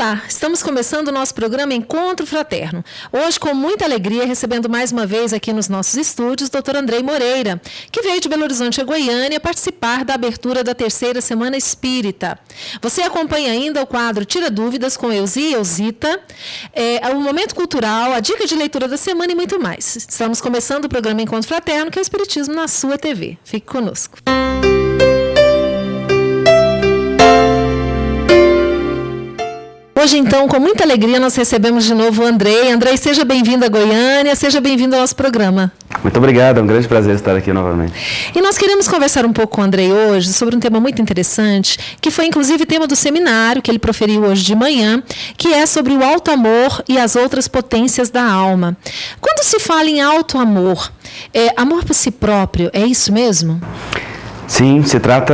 Olá, estamos começando o nosso programa Encontro Fraterno. Hoje, com muita alegria, recebendo mais uma vez aqui nos nossos estúdios o Dr. Andrei Moreira, que veio de Belo Horizonte a Goiânia participar da abertura da 3ª Semana Espírita. Você acompanha ainda o quadro Tira Dúvidas com Elzi e Elzita, o Momento Cultural, a Dica de Leitura da Semana e muito mais. Estamos começando o programa Encontro Fraterno, que é o Espiritismo na sua TV. Fique conosco. Hoje, então, com muita alegria, nós recebemos de novo o Andrei. Andrei, seja bem-vindo a Goiânia, seja bem-vindo ao nosso programa. Muito obrigado, é um grande prazer estar aqui novamente. E nós queremos conversar um pouco com o Andrei hoje sobre um tema muito interessante, que foi inclusive tema do seminário que ele proferiu hoje de manhã, que é sobre o alto amor e as outras potências da alma. Quando se fala em alto amor, amor por si próprio, é isso mesmo? Sim, se trata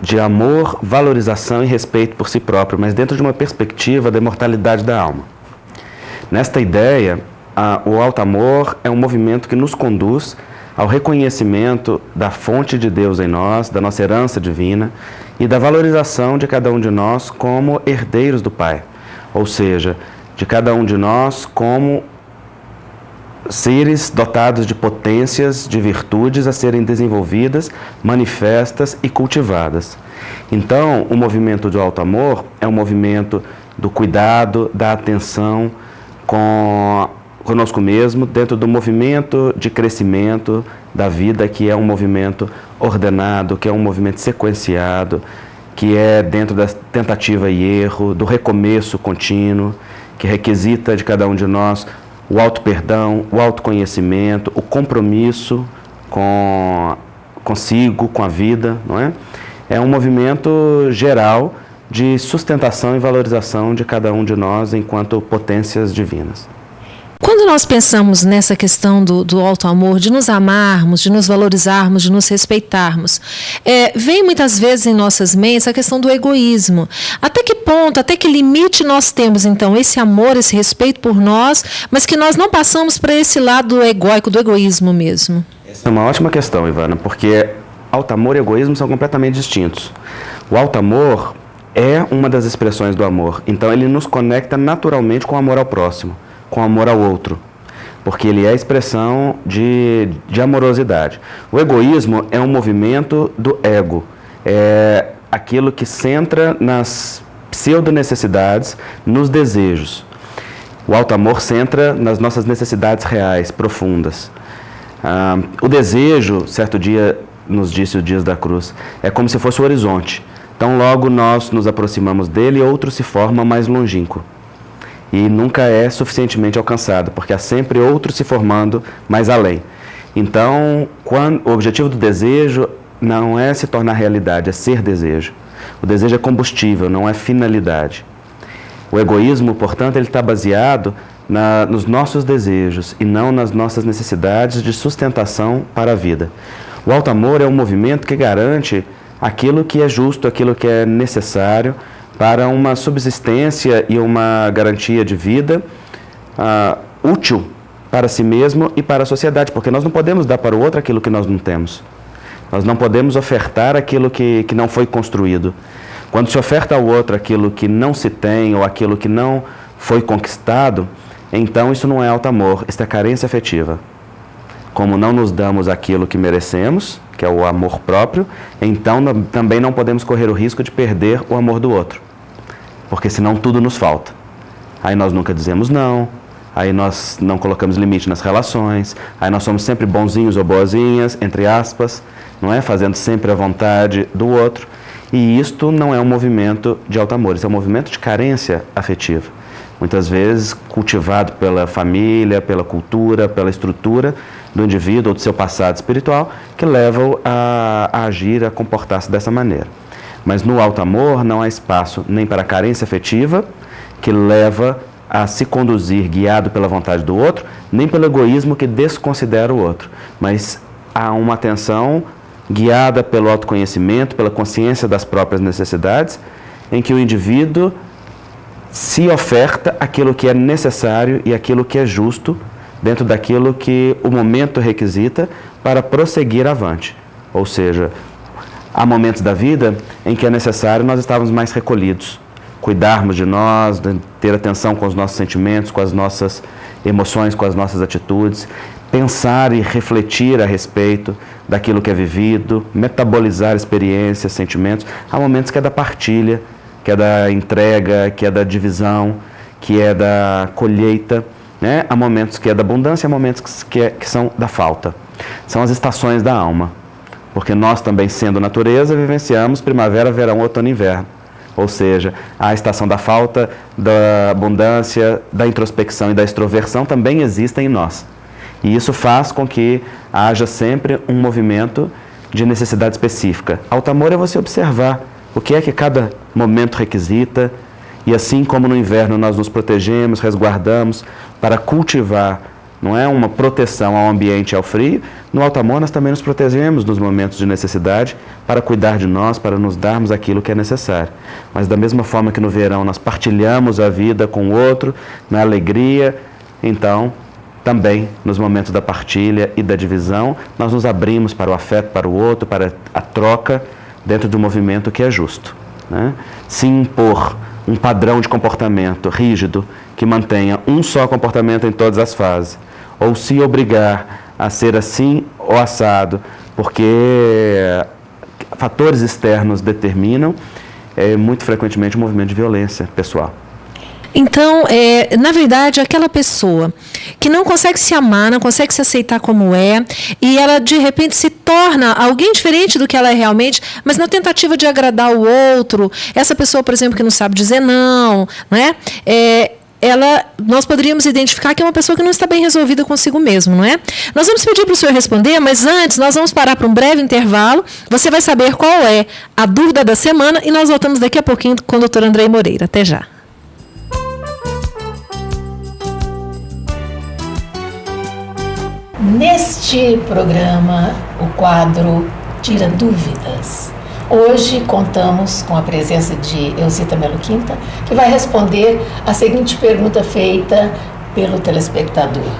de amor, valorização e respeito por si próprio, mas dentro de uma perspectiva da imortalidade da alma. Nesta ideia, o alto amor é um movimento que nos conduz ao reconhecimento da fonte de Deus em nós, da nossa herança divina e da valorização de cada um de nós como herdeiros do Pai, ou seja, de cada um de nós como seres dotados de potências, de virtudes a serem desenvolvidas, manifestas e cultivadas. Então, o movimento do alto amor é um movimento do cuidado, da atenção conosco mesmo, dentro do movimento de crescimento da vida, que é um movimento ordenado, que é um movimento sequenciado, que é dentro da tentativa e erro, do recomeço contínuo, que requisita de cada um de nós o auto-perdão, o autoconhecimento, o compromisso consigo, com a vida, não é? É um movimento geral de sustentação e valorização de cada um de nós enquanto potências divinas. Quando nós pensamos nessa questão do alto amor, de nos amarmos, de nos valorizarmos, de nos respeitarmos, vem muitas vezes em nossas mentes a questão do egoísmo. Até que ponto, até que limite nós temos, então, esse amor, esse respeito por nós, mas que nós não passamos para esse lado egóico, do egoísmo mesmo? Essa é uma ótima questão, Ivana, porque alto amor e egoísmo são completamente distintos. O alto amor é uma das expressões do amor, então ele nos conecta naturalmente com o amor ao próximo, com o amor ao outro, porque ele é a expressão de amorosidade. O egoísmo é um movimento do ego, é aquilo que centra nas pseudo-necessidades, nos desejos. O alto amor centra nas nossas necessidades reais, profundas. O desejo, certo dia, nos disse o Dias da Cruz, é como se fosse o horizonte. Então, logo nós nos aproximamos dele e outro se forma mais longínquo. E nunca é suficientemente alcançado, porque há sempre outro se formando mais além. Então, o objetivo do desejo não é se tornar realidade, é ser desejo. O desejo é combustível, não é finalidade. O egoísmo, portanto, ele está baseado nos nossos desejos e não nas nossas necessidades de sustentação para a vida. O alto amor é um movimento que garante aquilo que é justo, aquilo que é necessário para uma subsistência e uma garantia de vida útil para si mesmo e para a sociedade, porque nós não podemos dar para o outro aquilo que nós não temos. Nós não podemos ofertar aquilo que não foi construído. Quando se oferta ao outro aquilo que não se tem ou aquilo que não foi conquistado, então isso não é alto amor, isso é carência afetiva. Como não nos damos aquilo que merecemos, que é o amor próprio, então também não podemos correr o risco de perder o amor do outro, porque senão tudo nos falta. Aí nós nunca dizemos não, aí nós não colocamos limite nas relações, aí nós somos sempre bonzinhos ou boazinhas, entre aspas, não é? Fazendo sempre a vontade do outro. E isto não é um movimento de alto amor, isso é um movimento de carência afetiva. Muitas vezes cultivado pela família, pela cultura, pela estrutura do indivíduo ou do seu passado espiritual, que levam a agir, a comportar-se dessa maneira. Mas no alto amor não há espaço nem para a carência afetiva, que leva a se conduzir guiado pela vontade do outro, nem pelo egoísmo que desconsidera o outro. Mas há uma atenção guiada pelo autoconhecimento, pela consciência das próprias necessidades, em que o indivíduo se oferta aquilo que é necessário e aquilo que é justo, dentro daquilo que o momento requisita para prosseguir avante. Ou seja, há momentos da vida em que é necessário nós estarmos mais recolhidos, cuidarmos de nós, de ter atenção com os nossos sentimentos, com as nossas emoções, com as nossas atitudes, pensar e refletir a respeito daquilo que é vivido, metabolizar experiências, sentimentos. Há momentos que é da partilha, que é da entrega, que é da divisão, que é da colheita, né? Há momentos que é da abundância, há momentos que são da falta. São as estações da alma, porque nós também, sendo natureza, vivenciamos primavera, verão, outono e inverno. Ou seja, a estação da falta, da abundância, da introspecção e da extroversão também existem em nós. E isso faz com que haja sempre um movimento de necessidade específica. Alto amor é você observar o que é que cada momento requisita, e assim como no inverno nós nos protegemos, resguardamos para cultivar, não é, uma proteção ao ambiente e ao frio, no alto amor nós também nos protegemos nos momentos de necessidade para cuidar de nós, para nos darmos aquilo que é necessário. Mas da mesma forma que no verão nós partilhamos a vida com o outro, na alegria, então também nos momentos da partilha e da divisão nós nos abrimos para o afeto, para o outro, para a troca dentro de um movimento que é justo, né? Se impor um padrão de comportamento rígido que mantenha um só comportamento em todas as fases, ou se obrigar a ser assim ou assado, porque fatores externos determinam, muito frequentemente um movimento de violência pessoal. Então, na verdade, aquela pessoa que não consegue se amar, não consegue se aceitar como é, e ela de repente se torna alguém diferente do que ela é realmente, mas na tentativa de agradar o outro, essa pessoa, por exemplo, que não sabe dizer não, né? Nós poderíamos identificar que é uma pessoa que não está bem resolvida consigo mesmo, não é? Nós vamos pedir para o senhor responder, mas antes nós vamos parar para um breve intervalo. Você vai saber qual é a dúvida da semana e nós voltamos daqui a pouquinho com o doutor Andrei Moreira. Até já. Neste programa, o quadro Tira Dúvidas. Hoje contamos com a presença de Elzita Melo Quinta, que vai responder a seguinte pergunta feita pelo telespectador: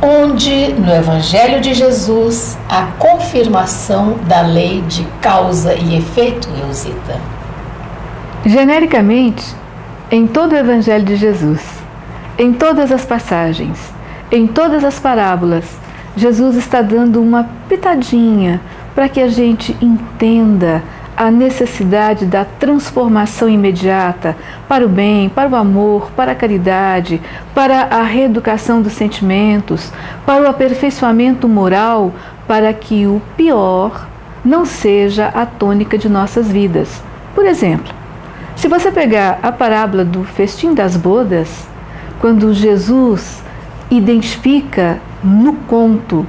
onde no Evangelho de Jesus a confirmação da lei de causa e efeito, Elzita? Genericamente, em todo o Evangelho de Jesus, em todas as passagens, em todas as parábolas, Jesus está dando uma pitadinha para que a gente entenda a necessidade da transformação imediata para o bem, para o amor, para a caridade, para a reeducação dos sentimentos, para o aperfeiçoamento moral, para que o pior não seja a tônica de nossas vidas. Por exemplo, se você pegar a parábola do festim das bodas, quando Jesus identifica no conto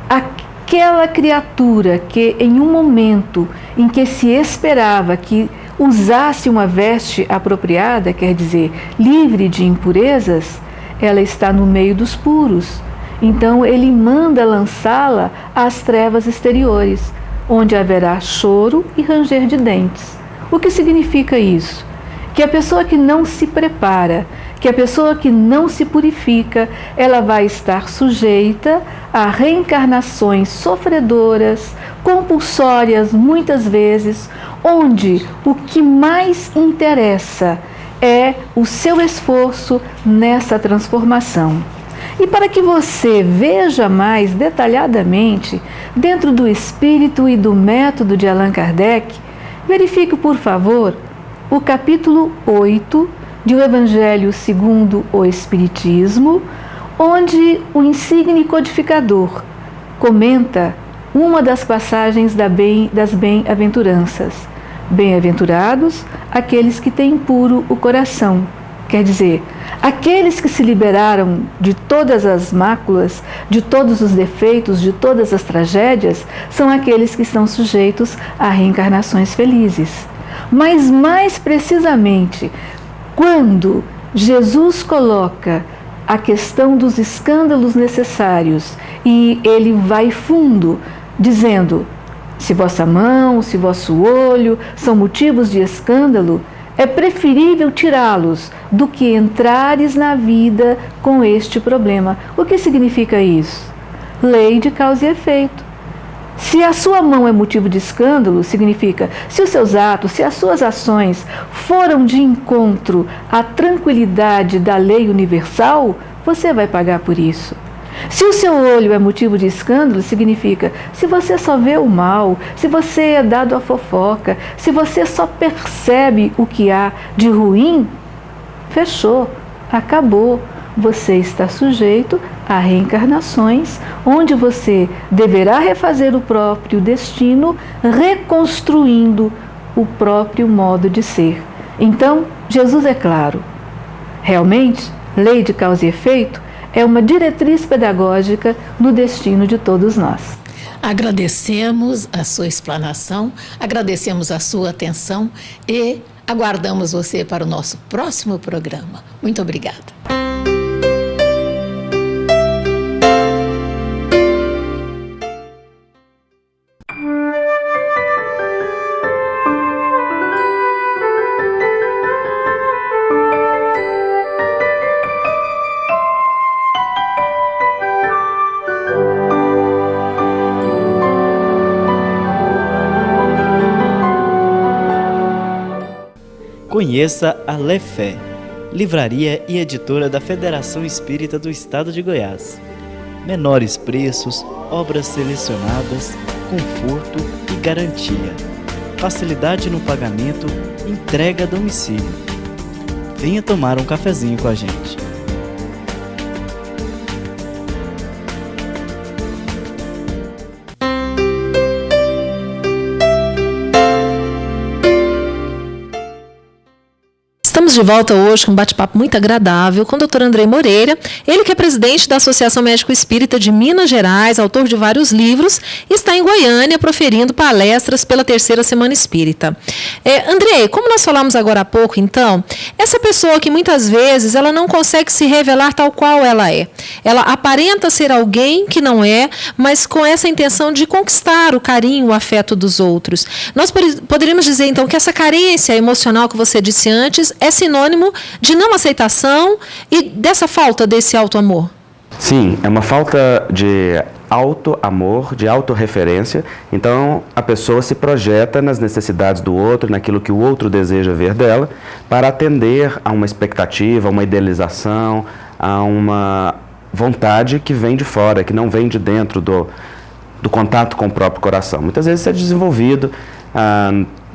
aquela criatura que em um momento em que se esperava que usasse uma veste apropriada, quer dizer, livre de impurezas, ela está no meio dos puros. Então ele manda lançá-la às trevas exteriores, onde haverá choro e ranger de dentes. O que significa isso? Que a pessoa que não se prepara, que a pessoa que não se purifica, ela vai estar sujeita a reencarnações sofredoras, compulsórias muitas vezes, onde o que mais interessa é o seu esforço nessa transformação. E para que você veja mais detalhadamente, dentro do espírito e do método de Allan Kardec, verifique, por favor, o capítulo 8 de O Evangelho segundo o Espiritismo, onde o insigne codificador comenta uma das passagens das bem-aventuranças. Bem-aventurados aqueles que têm puro o coração. Quer dizer, aqueles que se liberaram de todas as máculas, de todos os defeitos, de todas as tragédias, são aqueles que estão sujeitos a reencarnações felizes. Mas mais precisamente, quando Jesus coloca a questão dos escândalos necessários e ele vai fundo, dizendo: se vossa mão, se vosso olho são motivos de escândalo, é preferível tirá-los do que entrares na vida com este problema. O que significa isso? Lei de causa e efeito. Se a sua mão é motivo de escândalo, significa se os seus atos, se as suas ações foram de encontro à tranquilidade da lei universal, você vai pagar por isso. Se o seu olho é motivo de escândalo, significa se você só vê o mal, se você é dado à fofoca, se você só percebe o que há de ruim, fechou, acabou. Você está sujeito a reencarnações, onde você deverá refazer o próprio destino, reconstruindo o próprio modo de ser. Então, Jesus é claro. Realmente, lei de causa e efeito é uma diretriz pedagógica no destino de todos nós. Agradecemos a sua explanação, agradecemos a sua atenção e aguardamos você para o nosso próximo programa. Muito obrigada. Conheça a Lefé, livraria e editora da Federação Espírita do Estado de Goiás. Menores preços, obras selecionadas, conforto e garantia. Facilidade no pagamento, entrega a domicílio. Venha tomar um cafezinho com a gente. Estamos de volta hoje com um bate-papo muito agradável com o Dr. Andrei Moreira, ele que é presidente da Associação Médico Espírita de Minas Gerais, autor de vários livros, e está em Goiânia proferindo palestras pela terceira Semana Espírita. Andrei, como nós falamos agora há pouco, então, essa pessoa que muitas vezes ela não consegue se revelar tal qual ela é. Ela aparenta ser alguém que não é, mas com essa intenção de conquistar o carinho, o afeto dos outros. Nós poderíamos dizer, então, que essa carência emocional que você disse antes é sinônimo de não aceitação e dessa falta desse auto-amor? Sim, é uma falta de auto-amor, de autorreferência. Então, a pessoa se projeta nas necessidades do outro, naquilo que o outro deseja ver dela, para atender a uma expectativa, a uma idealização, a uma vontade que vem de fora, que não vem de dentro do contato com o próprio coração. Muitas vezes isso é desenvolvido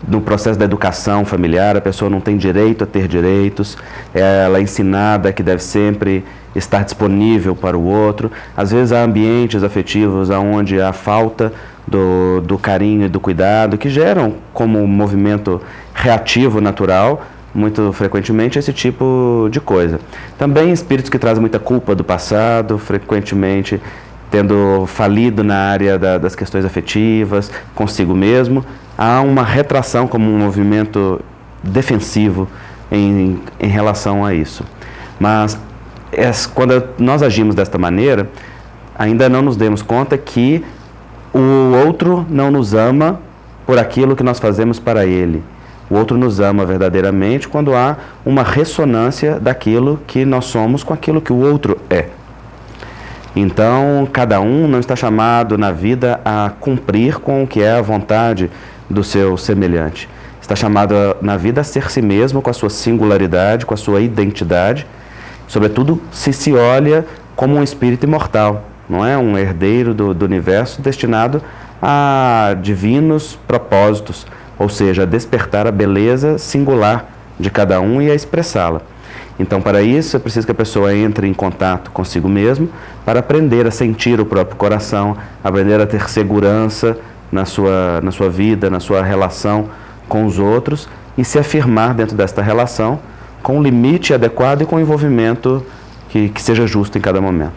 no processo da educação familiar, a pessoa não tem direito a ter direitos, ela é ensinada que deve sempre estar disponível para o outro. Às vezes há ambientes afetivos onde há falta do carinho e do cuidado, que geram como um movimento reativo natural, muito frequentemente, esse tipo de coisa. Também espíritos que trazem muita culpa do passado, frequentemente tendo falido na área das questões afetivas, consigo mesmo, há uma retração como um movimento defensivo em relação a isso. Mas quando nós agimos desta maneira, ainda não nos demos conta que o outro não nos ama por aquilo que nós fazemos para ele. O outro nos ama verdadeiramente quando há uma ressonância daquilo que nós somos com aquilo que o outro é. Então, cada um não está chamado na vida a cumprir com o que é a vontade do seu semelhante. Está chamado na vida a ser si mesmo, com a sua singularidade, com a sua identidade, sobretudo se olha como um espírito imortal, não é? Um herdeiro do universo destinado a divinos propósitos, ou seja, a despertar a beleza singular de cada um e a expressá-la. Então, para isso, é preciso que a pessoa entre em contato consigo mesmo para aprender a sentir o próprio coração, aprender a ter segurança na sua vida, na sua relação com os outros e se afirmar dentro desta relação com um limite adequado e com um envolvimento que seja justo em cada momento.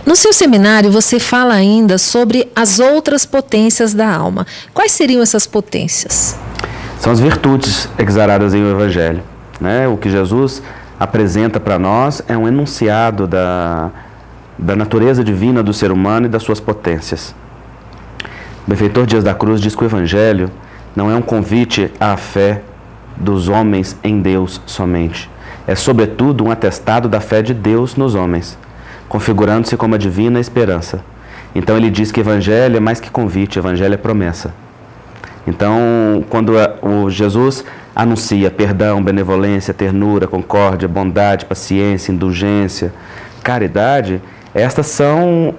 No seu seminário, você fala ainda sobre as outras potências da alma. Quais seriam essas potências? São as virtudes exaradas em o Evangelho. O que Jesus apresenta para nós é um enunciado da natureza divina do ser humano e das suas potências. O benfeitor Dias da Cruz diz que o Evangelho não é um convite à fé dos homens em Deus somente. É, sobretudo, um atestado da fé de Deus nos homens, configurando-se como a divina esperança. Então ele diz que evangelho é mais que convite, evangelho é promessa. Então, quando o Jesus anuncia perdão, benevolência, ternura, concórdia, bondade, paciência, indulgência, caridade, estas são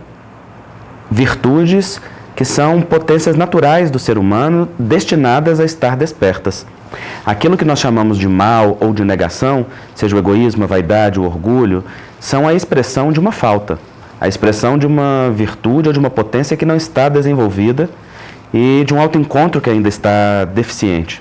virtudes que são potências naturais do ser humano destinadas a estar despertas. Aquilo que nós chamamos de mal ou de negação, seja o egoísmo, a vaidade, o orgulho, são a expressão de uma falta, a expressão de uma virtude ou de uma potência que não está desenvolvida e de um autoencontro que ainda está deficiente.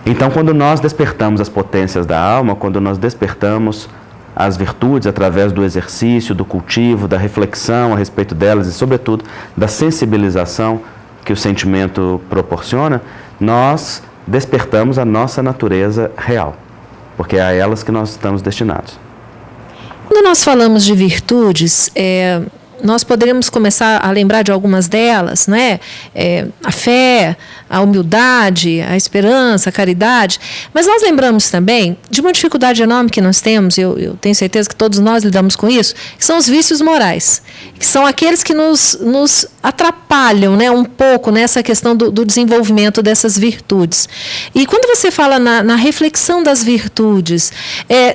Então, quando nós despertamos as potências da alma, quando nós despertamos as virtudes através do exercício, do cultivo, da reflexão a respeito delas e, sobretudo, da sensibilização que o sentimento proporciona, nós despertamos a nossa natureza real, porque é a elas que nós estamos destinados. Quando nós falamos de virtudes, nós poderíamos começar a lembrar de algumas delas, né? A fé, a humildade, a esperança, a caridade. Mas nós lembramos também de uma dificuldade enorme que nós temos, eu tenho certeza que todos nós lidamos com isso, que são os vícios morais, que são aqueles que nos atrapalham, né, um pouco nessa questão do desenvolvimento dessas virtudes. E quando você fala na reflexão das virtudes,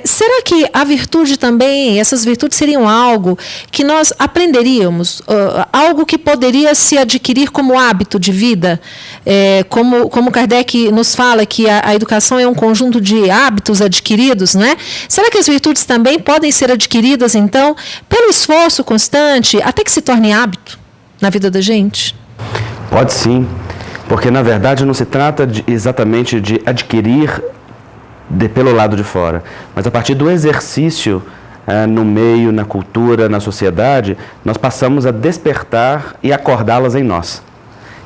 será que a virtude também, essas virtudes seriam algo que nós aprenderíamos, algo que poderia se adquirir como hábito de vida? Como Kardec nos fala que a educação é um conjunto de hábitos adquiridos, né? Será que as virtudes também podem ser adquiridas, então, pelo esforço constante, até que se torne hábito na vida da gente? Pode sim, porque na verdade não se trata exatamente de adquirir pelo lado de fora, mas a partir do exercício no meio, na cultura, na sociedade, nós passamos a despertar e acordá-las em nós.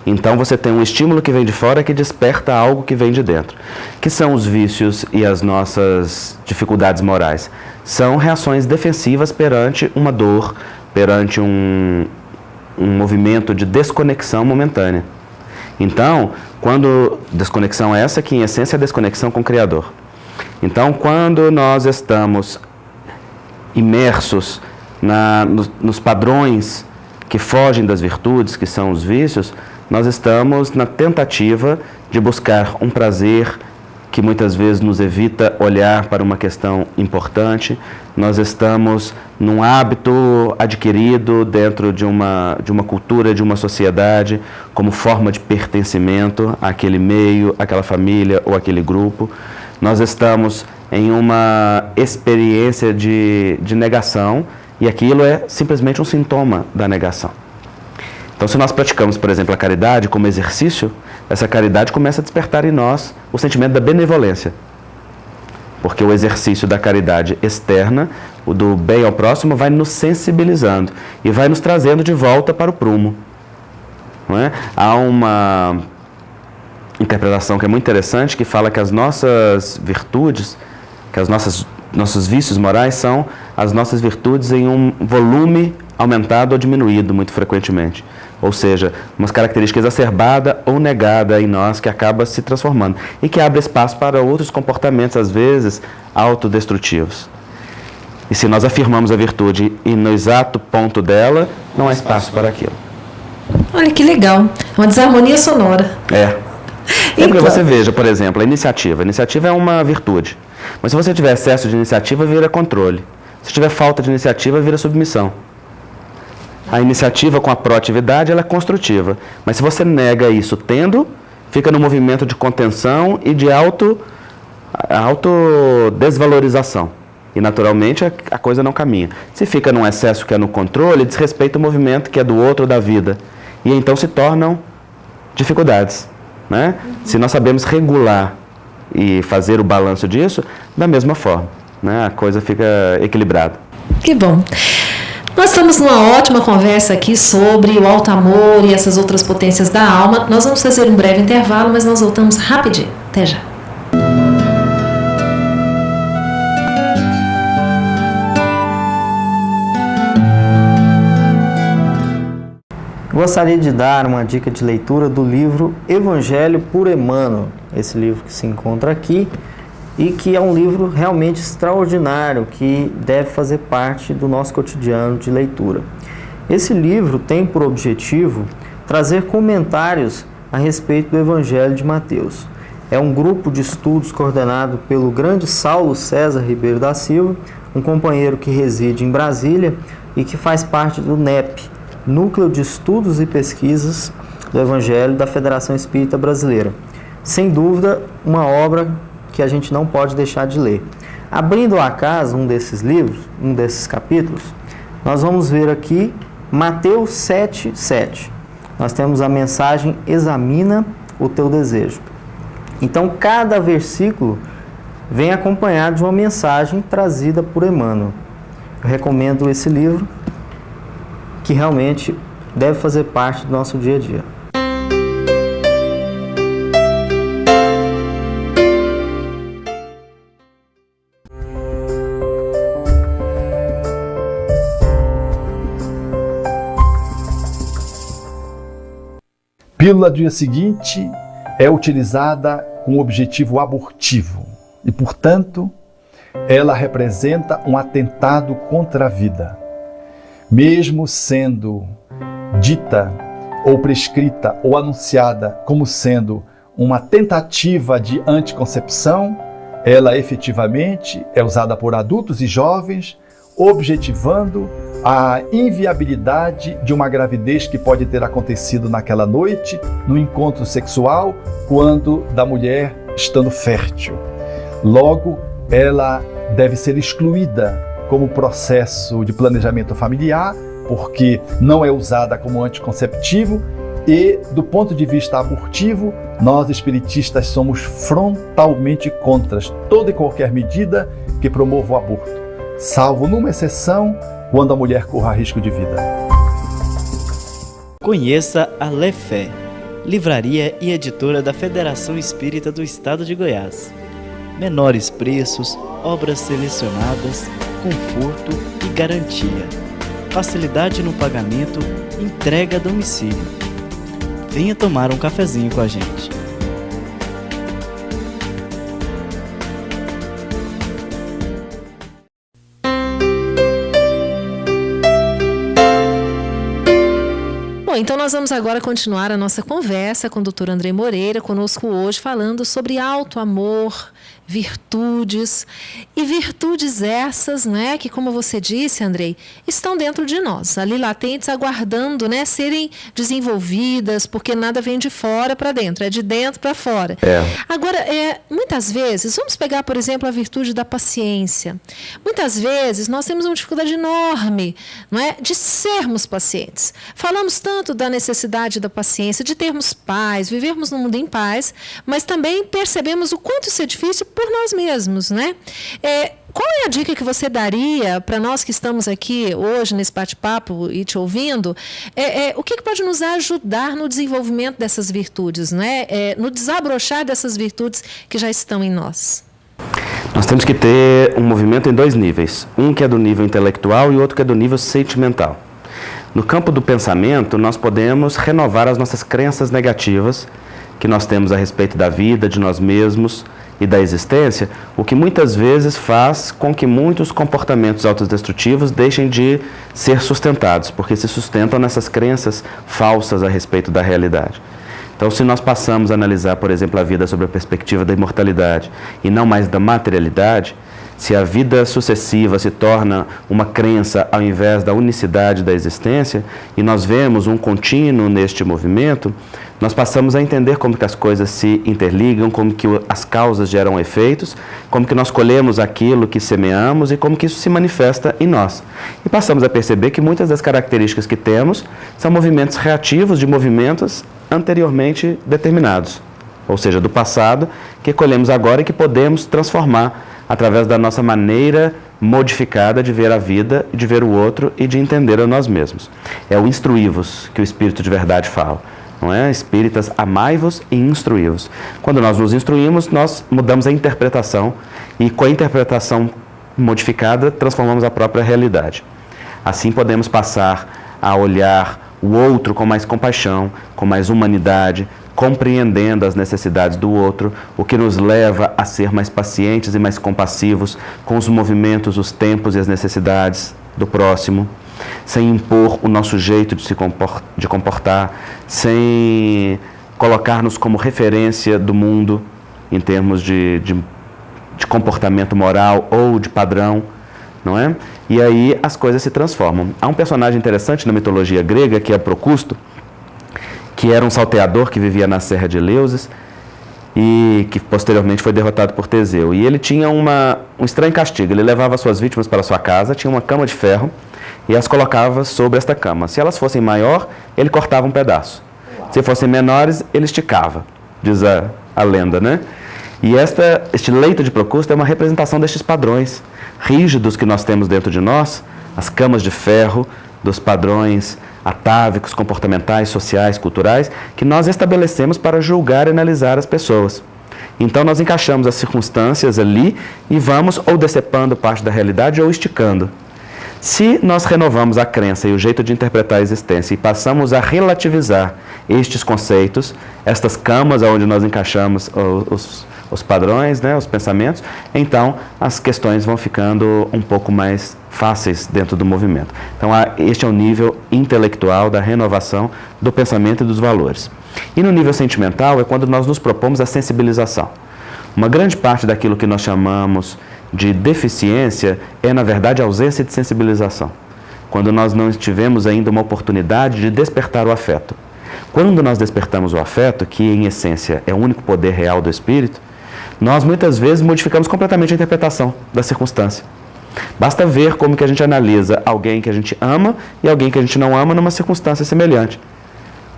Então você tem um estímulo que vem de fora que desperta algo que vem de dentro. Que são os vícios e as nossas dificuldades morais? São reações defensivas perante uma dor, perante um movimento de desconexão momentânea. Então, desconexão essa que em essência é desconexão com o Criador. Então, quando nós estamos imersos nos padrões que fogem das virtudes, que são os vícios, nós estamos na tentativa de buscar um prazer que muitas vezes nos evita olhar para uma questão importante. Nós estamos num hábito adquirido dentro de uma cultura, de uma sociedade, como forma de pertencimento àquele meio, àquela família ou àquele grupo. Nós estamos em uma experiência de negação e aquilo é simplesmente um sintoma da negação. Então, se nós praticamos, por exemplo, a caridade como exercício, essa caridade começa a despertar em nós o sentimento da benevolência. Porque o exercício da caridade externa, o do bem ao próximo, vai nos sensibilizando e vai nos trazendo de volta para o prumo. Não é? Há uma interpretação que é muito interessante, que fala que as nossas virtudes, que nossos vícios morais são as nossas virtudes em um volume aumentado ou diminuído muito frequentemente. Ou seja, uma característica exacerbada ou negada em nós que acaba se transformando e que abre espaço para outros comportamentos, às vezes, autodestrutivos. E se nós afirmamos a virtude e no exato ponto dela, não há espaço para aquilo. Olha que legal, uma desarmonia sonora. Porque você veja, por exemplo, a iniciativa. A iniciativa é uma virtude. Mas se você tiver excesso de iniciativa, vira controle. Se tiver falta de iniciativa, vira submissão. A iniciativa com a proatividade, ela é construtiva. Mas se você nega isso tendo, fica no movimento de contenção e de autodesvalorização. E, naturalmente, a coisa não caminha. Se fica num excesso que é no controle, desrespeita o movimento que é do outro, da vida. E então se tornam dificuldades. Né? Se nós sabemos regular e fazer o balanço disso, da mesma forma, né? A coisa fica equilibrada. Que bom. Nós estamos numa ótima conversa aqui sobre o alto amor e essas outras potências da alma. Nós vamos fazer um breve intervalo, mas nós voltamos rapidinho. Até já. Gostaria de dar uma dica de leitura do livro Evangelho por Emmanuel, esse livro que se encontra aqui e que é um livro realmente extraordinário que deve fazer parte do nosso cotidiano de leitura. Esse livro tem por objetivo trazer comentários a respeito do Evangelho de Mateus. É um grupo de estudos coordenado pelo grande Saulo César Ribeiro da Silva, um companheiro que reside em Brasília e que faz parte do NEP, Núcleo de Estudos e Pesquisas do Evangelho da Federação Espírita Brasileira. Sem dúvida, uma obra que a gente não pode deixar de ler. Abrindo ao acaso um desses livros, um desses capítulos, nós vamos ver aqui Mateus 7:7. Nós temos a mensagem "Examina o teu desejo". Então, cada versículo vem acompanhado de uma mensagem trazida por Emmanuel. Eu recomendo esse livro, que realmente deve fazer parte do nosso dia a dia. Pílula do dia seguinte é utilizada com objetivo abortivo e, portanto, ela representa um atentado contra a vida. Mesmo sendo dita ou prescrita ou anunciada como sendo uma tentativa de anticoncepção, ela efetivamente é usada por adultos e jovens, objetivando a inviabilidade de uma gravidez que pode ter acontecido naquela noite, no encontro sexual, quando da mulher estando fértil. Logo, ela deve ser excluída como processo de planejamento familiar, porque não é usada como anticonceptivo e, do ponto de vista abortivo, nós espiritistas somos frontalmente contra toda e qualquer medida que promova o aborto, salvo numa exceção, quando a mulher corra risco de vida. Conheça a Lefé, livraria e editora da Federação Espírita do Estado de Goiás. Menores preços, obras selecionadas, conforto e garantia. Facilidade no pagamento, entrega a domicílio. Venha tomar um cafezinho com a gente. Então nós vamos agora continuar a nossa conversa com o Dr. Andrei Moreira, conosco hoje, falando sobre alto amor, virtudes, e virtudes essas, né, que, como você disse, Andrei, estão dentro de nós, ali latentes, aguardando, né, serem desenvolvidas, porque nada vem de fora para dentro, é de dentro para fora. Agora, muitas vezes, vamos pegar, por exemplo, a virtude da paciência. Muitas vezes nós temos uma dificuldade enorme, não é, de sermos pacientes. Falamos tanto da necessidade da paciência, de termos paz, vivermos num mundo em paz, mas também percebemos o quanto isso é difícil por nós mesmos, né? Qual é a dica que você daria para nós que estamos aqui hoje nesse bate-papo e te ouvindo? O que pode nos ajudar no desenvolvimento dessas virtudes, né? No desabrochar dessas virtudes que já estão em nós? Nós temos que ter um movimento em dois níveis. Um que é do nível intelectual e outro que é do nível sentimental. No campo do pensamento, nós podemos renovar as nossas crenças negativas que nós temos a respeito da vida, de nós mesmos e da existência, o que muitas vezes faz com que muitos comportamentos autodestrutivos deixem de ser sustentados, porque se sustentam nessas crenças falsas a respeito da realidade. Então, se nós passamos a analisar, por exemplo, a vida sob a perspectiva da imortalidade e não mais da materialidade, se a vida sucessiva se torna uma crença ao invés da unicidade da existência, e nós vemos um contínuo neste movimento, nós passamos a entender como que as coisas se interligam, como que as causas geram efeitos, como que nós colhemos aquilo que semeamos e como que isso se manifesta em nós. E passamos a perceber que muitas das características que temos são movimentos reativos de movimentos anteriormente determinados, ou seja, do passado, que colhemos agora e que podemos transformar através da nossa maneira modificada de ver a vida, de ver o outro e de entender a nós mesmos. É o instruí-vos que o Espírito de verdade fala. Não é? Espíritas, amai-vos e instruí-vos. Quando nós nos instruímos, nós mudamos a interpretação e com a interpretação modificada, transformamos a própria realidade. Assim podemos passar a olhar o outro com mais compaixão, com mais humanidade, compreendendo as necessidades do outro, o que nos leva a ser mais pacientes e mais compassivos com os movimentos, os tempos e as necessidades do próximo. sem impor o nosso jeito de comportar, sem colocar-nos como referência do mundo em termos de comportamento moral ou de padrão, não é? E aí as coisas se transformam. Há um personagem interessante na mitologia grega, que é Procusto, que era um salteador que vivia na Serra de Eleusis e que posteriormente foi derrotado por Teseu. E ele tinha um estranho castigo. Ele levava suas vítimas para sua casa, tinha uma cama de ferro e as colocava sobre esta cama. Se elas fossem maior, ele cortava um pedaço. Se fossem menores, ele esticava, diz a lenda, né? E este leito de Procusto é uma representação destes padrões rígidos que nós temos dentro de nós, as camas de ferro, dos padrões atávicos, comportamentais, sociais, culturais, que nós estabelecemos para julgar e analisar as pessoas. Então nós encaixamos as circunstâncias ali e vamos ou decepando parte da realidade ou esticando. Se nós renovamos a crença e o jeito de interpretar a existência e passamos a relativizar estes conceitos, estas camas onde nós encaixamos os padrões, né, os pensamentos, então as questões vão ficando um pouco mais fáceis dentro do movimento. Então este é o nível intelectual da renovação do pensamento e dos valores. E no nível sentimental é quando nós nos propomos a sensibilização. Uma grande parte daquilo que nós chamamos de deficiência é, na verdade, a ausência de sensibilização. Quando nós não tivemos ainda uma oportunidade de despertar o afeto. Quando nós despertamos o afeto, que em essência é o único poder real do espírito, nós muitas vezes modificamos completamente a interpretação da circunstância. Basta ver como que a gente analisa alguém que a gente ama e alguém que a gente não ama numa circunstância semelhante.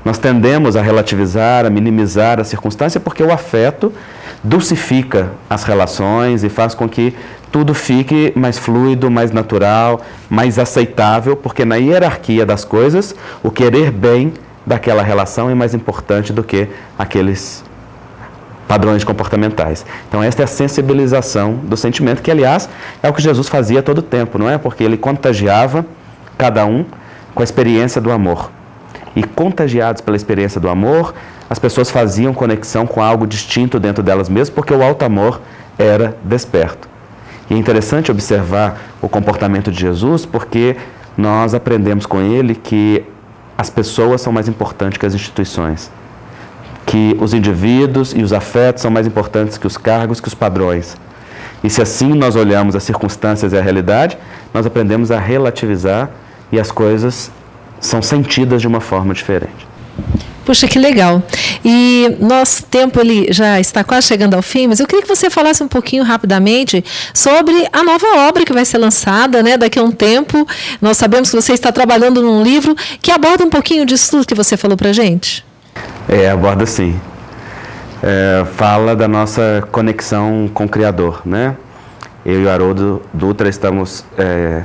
Nós tendemos a relativizar, a minimizar a circunstância porque o afeto dulcifica as relações e faz com que tudo fique mais fluido, mais natural, mais aceitável, porque na hierarquia das coisas, o querer bem daquela relação é mais importante do que aqueles padrões comportamentais. Então esta é a sensibilização do sentimento, que aliás é o que Jesus fazia a todo tempo, não é? Porque ele contagiava cada um com a experiência do amor. E contagiados pela experiência do amor, as pessoas faziam conexão com algo distinto dentro delas mesmas, porque o alto amor era desperto. E é interessante observar o comportamento de Jesus, porque nós aprendemos com ele que as pessoas são mais importantes que as instituições, que os indivíduos e os afetos são mais importantes que os cargos, que os padrões. E se assim nós olhamos as circunstâncias e a realidade, nós aprendemos a relativizar e as coisas são sentidas de uma forma diferente. Puxa, que legal. E nosso tempo ele já está quase chegando ao fim, mas eu queria que você falasse um pouquinho rapidamente sobre a nova obra que vai ser lançada, né, daqui a um tempo. Nós sabemos que você está trabalhando num livro que aborda um pouquinho disso tudo que você falou para a gente. Aborda sim. Fala da nossa conexão com o Criador, né? Eu e o Haroldo Dutra estamos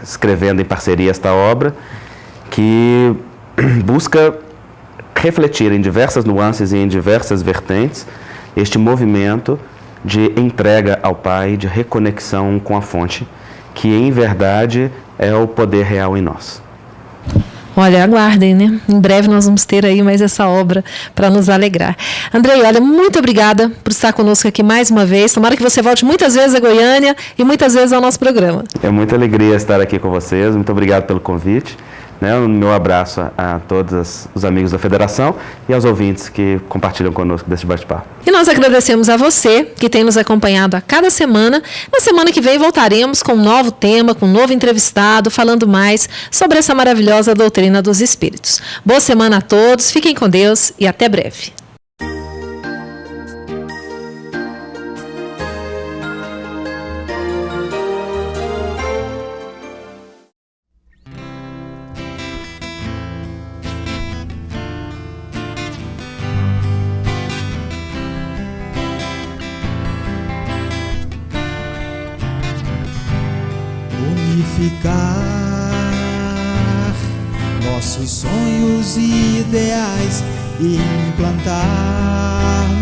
escrevendo em parceria esta obra que busca refletir em diversas nuances e em diversas vertentes este movimento de entrega ao Pai, de reconexão com a fonte, que em verdade é o poder real em nós. Olha, aguardem, né? Em breve nós vamos ter aí mais essa obra para nos alegrar. Andrei, olha, muito obrigada por estar conosco aqui mais uma vez. Tomara que você volte muitas vezes a Goiânia e muitas vezes ao nosso programa. É muita alegria estar aqui com vocês. Muito obrigado pelo convite. O meu abraço a todos os amigos da Federação e aos ouvintes que compartilham conosco desse bate-papo. E nós agradecemos a você que tem nos acompanhado a cada semana. Na semana que vem voltaremos com um novo tema, com um novo entrevistado, falando mais sobre essa maravilhosa doutrina dos Espíritos. Boa semana a todos, fiquem com Deus e até breve. Unificar nossos sonhos e ideais e implantar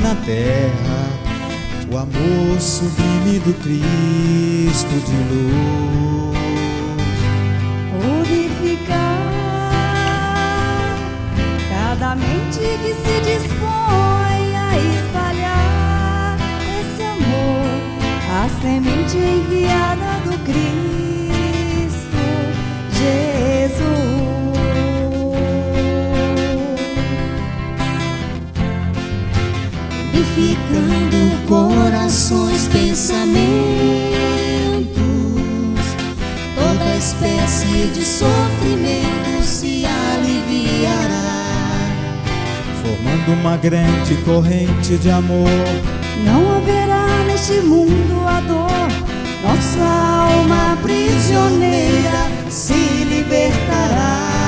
na terra o amor sublime do Cristo de luz. Unificar cada mente que se dispõe a espalhar esse amor, a semente enviada do Cristo Jesus. purificando corações, pensamentos. Toda espécie de sofrimento se aliviará, formando uma grande corrente de amor. Não haverá neste mundo a dor, nossa alma prisioneira se libertará.